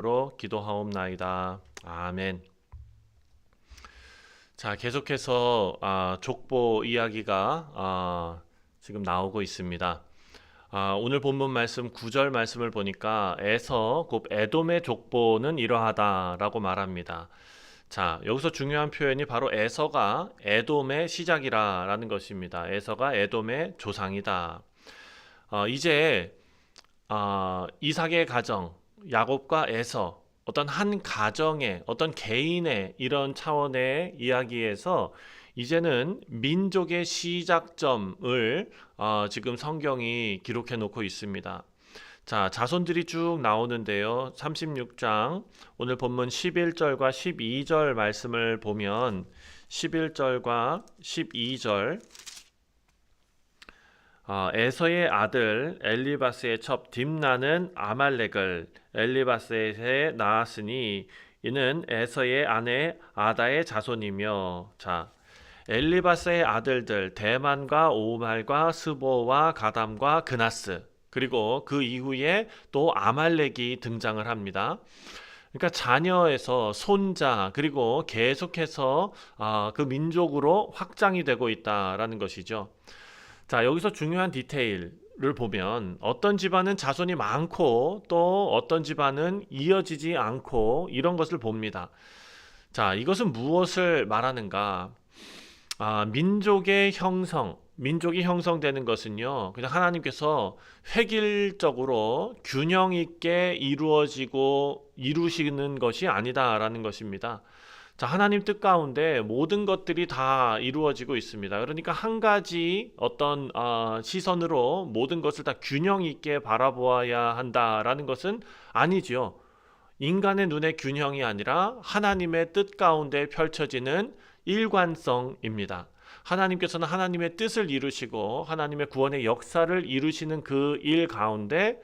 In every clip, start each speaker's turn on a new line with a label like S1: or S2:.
S1: 로 기도하옵나이다. 아멘. 자, 계속해서 족보 이야기가 지금 나오고 있습니다. 오늘 본문 말씀 9절 말씀을 보니까 에서 곧 에돔의 족보는 이러하다라고 말합니다. 자, 여기서 중요한 표현이 바로 에서가 에돔의 시작이라는 것입니다. 에서가 에돔의 조상이다. 이제 이삭의 가정, 야곱과 에서 어떤 한 가정의 어떤 개인의 이런 차원의 이야기에서 이제는 민족의 시작점을 지금 성경이 기록해 놓고 있습니다. 자, 자손들이 쭉 나오는데요. 36장 오늘 본문 11절과 12절 말씀을 보면 11절과 12절 에서의 아들 엘리바스의 첩 딥나는 아말렉을 엘리바스에 낳았으니 이는 에서의 아내 아다의 자손이며. 자, 엘리바스의 아들들 대만과 오말과 스보와 가담과 그나스, 그리고 그 이후에 또 아말렉이 등장을 합니다. 그러니까 자녀에서 손자, 그리고 계속해서 그 민족으로 확장이 되고 있다라는 것이죠. 자, 여기서 중요한 디테일을 보면 어떤 집안은 자손이 많고 또 어떤 집안은 이어지지 않고 이런 것을 봅니다. 자, 이것은 무엇을 말하는가? 민족이 형성되는 것은요, 그냥 하나님께서 획일적으로 균형 있게 이루시는 것이 아니다라는 것입니다. 자, 하나님 뜻 가운데 모든 것들이 다 이루어지고 있습니다. 그러니까 한 가지 어떤 시선으로 모든 것을 다 균형 있게 바라보아야 한다라는 것은 아니지요. 인간의 눈의 균형이 아니라 하나님의 뜻 가운데 펼쳐지는 일관성입니다. 하나님께서는 하나님의 뜻을 이루시고 하나님의 구원의 역사를 이루시는 그 일 가운데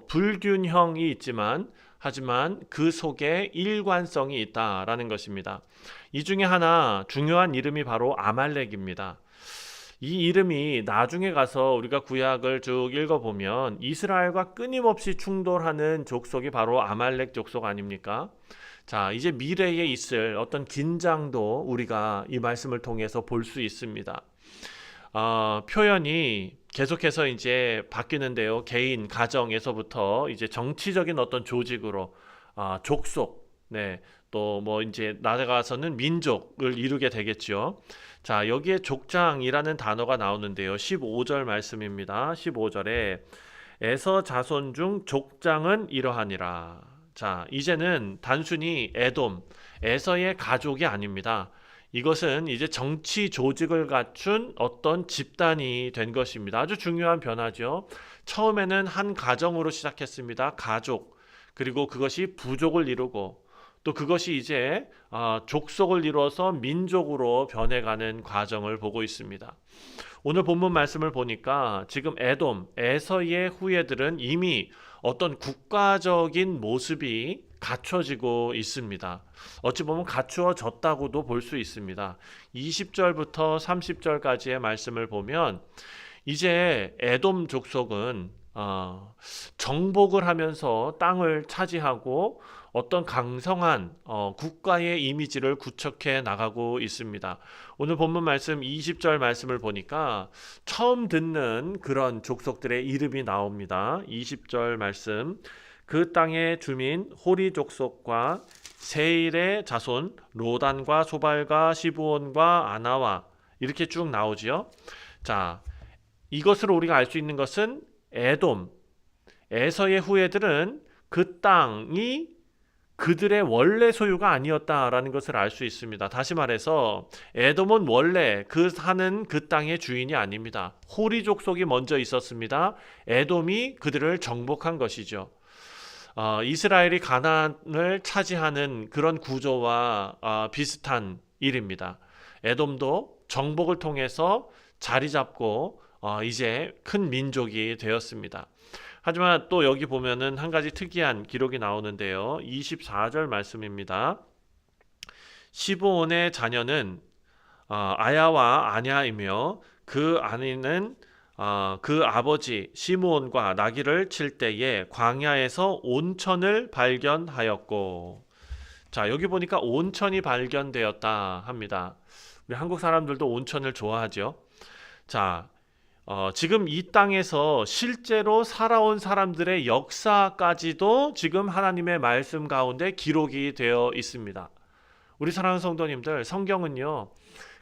S1: 불균형이 있지만 하지만 그 속에 일관성이 있다라는 것입니다. 이 중에 하나 중요한 이름이 바로 아말렉입니다. 이 이름이 나중에 가서 우리가 구약을 쭉 읽어보면 이스라엘과 끊임없이 충돌하는 족속이 바로 아말렉 족속 아닙니까? 자, 이제 미래에 있을 어떤 긴장도 우리가 이 말씀을 통해서 볼 수 있습니다. 표현이 계속해서 이제 바뀌는데요. 개인, 가정에서부터 이제 정치적인 어떤 조직으로 족속, 네, 또 뭐 이제 나아가서는 민족을 이루게 되겠죠. 자, 여기에 족장이라는 단어가 나오는데요. 15절 말씀입니다. 15절에 에서 자손 중 족장은 이러하니라. 자, 이제는 단순히 에돔, 에서의 가족이 아닙니다. 이것은 이제 정치 조직을 갖춘 어떤 집단이 된 것입니다. 아주 중요한 변화죠. 처음에는 한 가정으로 시작했습니다. 가족. 그리고 그것이 부족을 이루고 또 그것이 이제 족속을 이루어서 민족으로 변해가는 과정을 보고 있습니다. 오늘 본문 말씀을 보니까 지금 에돔, 에서의 후예들은 이미 어떤 국가적인 모습이 갖춰지고 있습니다. 어찌 보면 갖추어졌다고도 볼 수 있습니다. 20절부터 30절까지의 말씀을 보면 이제 에돔 족속은 정복을 하면서 땅을 차지하고 어떤 강성한 국가의 이미지를 구축해 나가고 있습니다. 오늘 본문 말씀 20절 말씀을 보니까 처음 듣는 그런 족속들의 이름이 나옵니다. 20절 말씀, 그 땅의 주민 호리 족속과 세일의 자손 로단과 소발과 시브온과 아나와 이렇게 쭉 나오지요. 자, 이것으로 우리가 알 수 있는 것은 에돔, 에서의 후예들은 그 땅이 그들의 원래 소유가 아니었다라는 것을 알 수 있습니다. 다시 말해서 에돔은 원래 그 사는 그 땅의 주인이 아닙니다. 호리 족속이 먼저 있었습니다. 에돔이 그들을 정복한 것이죠. 이스라엘이 가나안을 차지하는 그런 구조와 비슷한 일입니다. 에돔도 정복을 통해서 자리 잡고 이제 큰 민족이 되었습니다. 하지만 또 여기 보면은 한 가지 특이한 기록이 나오는데요. 24절 말씀입니다. 시브온의 자녀는 아야와 아냐이며 그 아내는 그 아버지 시므온과 나귀를 칠 때에 광야에서 온천을 발견하였고, 자, 여기 보니까 온천이 발견되었다 합니다. 우리 한국 사람들도 온천을 좋아하죠. 자, 지금 이 땅에서 실제로 살아온 사람들의 역사까지도 지금 하나님의 말씀 가운데 기록이 되어 있습니다. 우리 사랑하는 성도님들, 성경은요,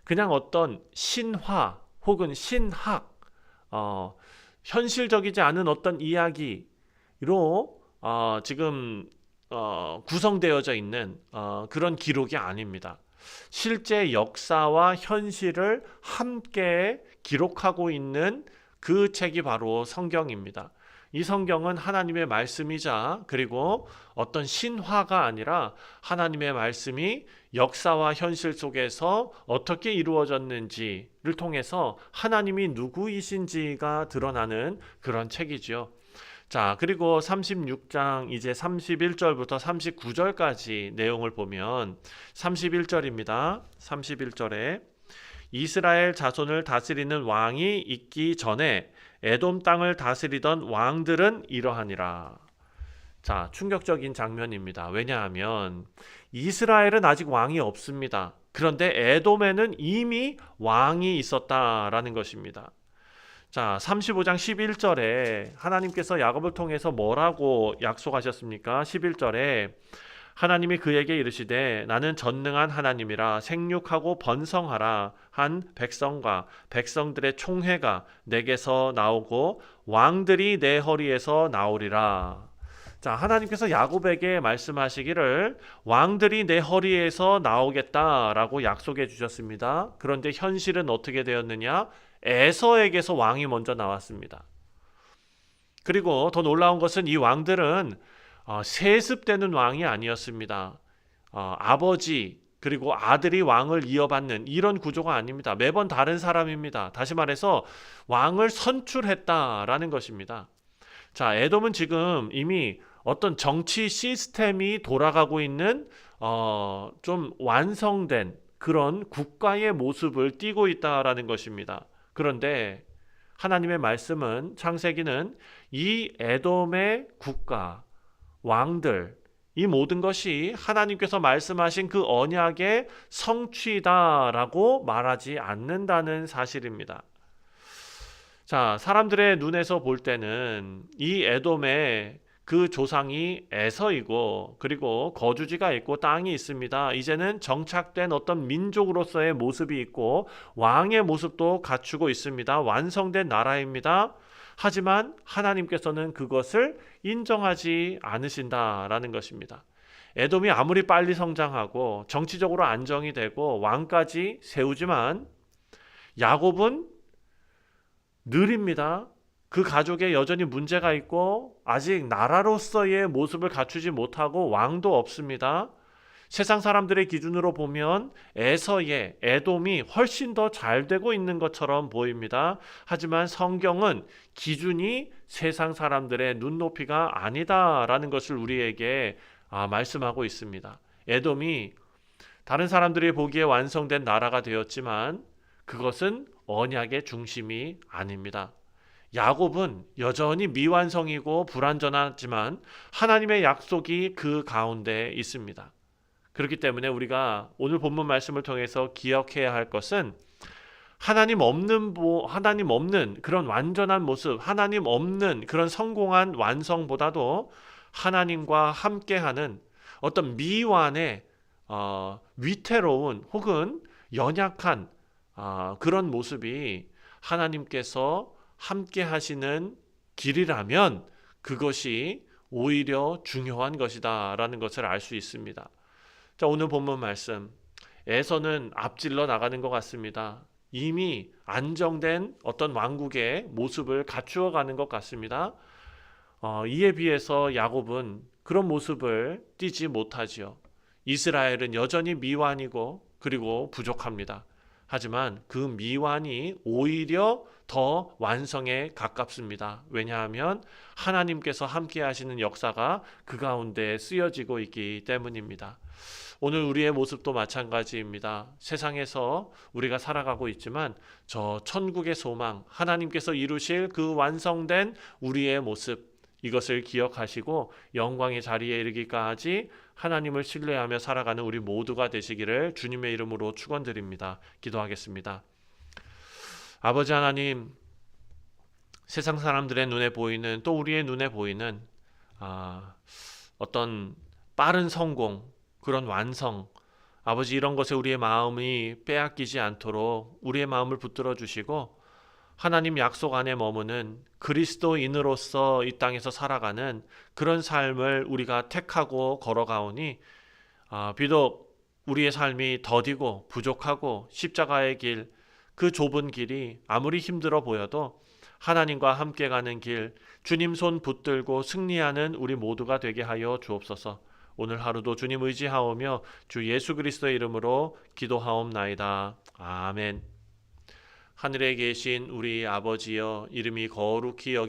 S1: 그냥 어떤 신화 혹은 신학, 현실적이지 않은 어떤 이야기로 지금 구성되어져 있는 그런 기록이 아닙니다. 실제 역사와 현실을 함께 기록하고 있는 그 책이 바로 성경입니다. 이 성경은 하나님의 말씀이자 그리고 어떤 신화가 아니라 하나님의 말씀이 역사와 현실 속에서 어떻게 이루어졌는지를 통해서 하나님이 누구이신지가 드러나는 그런 책이죠. 자, 그리고 36장 이제 31절부터 39절까지 내용을 보면 31절입니다. 31절에 이스라엘 자손을 다스리는 왕이 있기 전에 에돔 땅을 다스리던 왕들은 이러하니라. 자, 충격적인 장면입니다. 왜냐하면 이스라엘은 아직 왕이 없습니다. 그런데 에돔에는 이미 왕이 있었다라는 것입니다. 자, 35장 11절에 하나님께서 야곱을 통해서 뭐라고 약속하셨습니까? 11절에 하나님이 그에게 이르시되 나는 전능한 하나님이라 생육하고 번성하라 한 백성과 백성들의 총회가 내게서 나오고 왕들이 내 허리에서 나오리라. 자, 하나님께서 야곱에게 말씀하시기를 왕들이 내 허리에서 나오겠다라고 약속해 주셨습니다. 그런데 현실은 어떻게 되었느냐? 에서에게서 왕이 먼저 나왔습니다. 그리고 더 놀라운 것은 이 왕들은 세습되는 왕이 아니었습니다. 아버지 그리고 아들이 왕을 이어받는 이런 구조가 아닙니다. 매번 다른 사람입니다. 다시 말해서 왕을 선출했다라는 것입니다. 자, 에돔은 지금 이미 어떤 정치 시스템이 돌아가고 있는 좀 완성된 그런 국가의 모습을 띠고 있다라는 것입니다. 그런데 하나님의 말씀은 창세기는 이 에돔의 국가, 왕들, 이 모든 것이 하나님께서 말씀하신 그 언약의 성취다라고 말하지 않는다는 사실입니다. 자, 사람들의 눈에서 볼 때는 이 에돔의 그 조상이 에서이고 그리고 거주지가 있고 땅이 있습니다. 이제는 정착된 어떤 민족으로서의 모습이 있고 왕의 모습도 갖추고 있습니다. 완성된 나라입니다. 하지만 하나님께서는 그것을 인정하지 않으신다라는 것입니다. 에돔이 아무리 빨리 성장하고 정치적으로 안정이 되고 왕까지 세우지만 야곱은 느립니다. 그 가족에 여전히 문제가 있고 아직 나라로서의 모습을 갖추지 못하고 왕도 없습니다. 세상 사람들의 기준으로 보면 에서의 에돔이 훨씬 더 잘 되고 있는 것처럼 보입니다. 하지만 성경은 기준이 세상 사람들의 눈높이가 아니다라는 것을 우리에게 말씀하고 있습니다. 에돔이 다른 사람들이 보기에 완성된 나라가 되었지만 그것은 언약의 중심이 아닙니다. 야곱은 여전히 미완성이고 불완전하지만 하나님의 약속이 그 가운데 있습니다. 그렇기 때문에 우리가 오늘 본문 말씀을 통해서 기억해야 할 것은 하나님 없는 그런 완전한 모습, 하나님 없는 그런 성공한 완성보다도 하나님과 함께하는 어떤 미완의 위태로운 혹은 연약한 그런 모습이 하나님께서 함께 하시는 길이라면 그것이 오히려 중요한 것이다 라는 것을 알 수 있습니다. 자, 오늘 본문 말씀 에서는 앞질러 나가는 것 같습니다. 이미 안정된 어떤 왕국의 모습을 갖추어 가는 것 같습니다. 이에 비해서 야곱은 그런 모습을 띠지 못하지요. 이스라엘은 여전히 미완이고 그리고 부족합니다. 하지만 그 미완이 오히려 더 완성에 가깝습니다. 왜냐하면 하나님께서 함께 하시는 역사가 그 가운데 쓰여지고 있기 때문입니다. 오늘 우리의 모습도 마찬가지입니다. 세상에서 우리가 살아가고 있지만 저 천국의 소망, 하나님께서 이루실 그 완성된 우리의 모습, 이것을 기억하시고 영광의 자리에 이르기까지 하나님을 신뢰하며 살아가는 우리 모두가 되시기를 주님의 이름으로 축원드립니다. 기도하겠습니다. 아버지 하나님, 세상 사람들의 눈에 보이는, 또 우리의 눈에 보이는 어떤 빠른 성공, 그런 완성, 아버지, 이런 것에 우리의 마음이 빼앗기지 않도록 우리의 마음을 붙들어 주시고 하나님 약속 안에 머무는 그리스도인으로서 이 땅에서 살아가는 그런 삶을 우리가 택하고 걸어가오니 비록 우리의 삶이 더디고 부족하고 십자가의 길, 그 좁은 길이 아무리 힘들어 보여도 하나님과 함께 가는 길, 주님 손 붙들고 승리하는 우리 모두가 되게 하여 주옵소서. 오늘 하루도 주님 의지하오며 주 예수 그리스도의 이름으로 기도하옵나이다. 아멘. 하늘에 계신 우리 아버지여, 이름이 거룩히 여기